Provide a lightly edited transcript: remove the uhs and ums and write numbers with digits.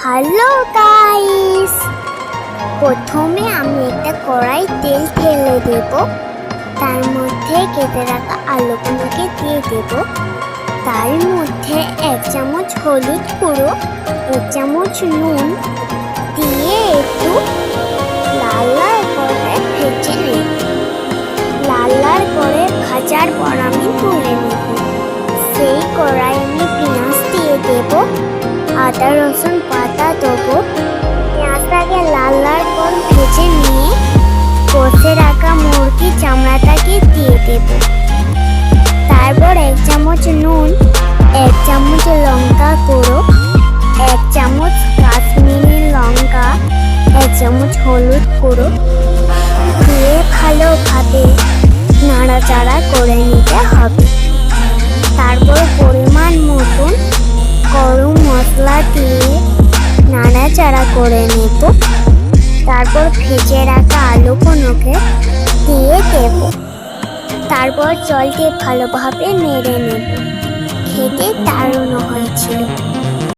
Hello guys, প্রথমে আমি একটা কড়াই তেল ঢেলে দেব। তার মধ্যে কেটে রাখা আলুগুলোকে দিয়ে দেব। তার মধ্যে 1 চামচ হলুদ গুঁড়ো, 1 চামচ নুন দিয়ে একটু লাল লাল করে ভেজে নেব। লাল লাল করে ভাজার পর আমি তুলে নেব। সেই কড়াই আমি পেঁয়াজ দিয়ে দেব, আদা রসুন বাটা দেবো। পেঁয়াজটাকে লাল লাল করে ভেজে নিয়ে কষে রাখা মুরগির চামড়াটাকে দিয়ে দেব। তারপর 1 চামচ নুন, 1 চামচ লঙ্কা গুঁড়ো, 1 চামচ কাশ্মীরি লঙ্কা, 1 চামচ হলুদ গুঁড়ো দিয়ে ভালোভাবে নাড়াচাড়া করে নিতে হবে। তারপর পরিমাণ মতন গরম মশলা দিয়ে নাড়াচাড়া করে নেব। তারপর ভেজে রাখা আলুগুলোকে দিয়ে দেব। তারপর জল দিয়ে ভালোভাবে নেড়ে নেব। খেতে দারুণ হয়েছিল।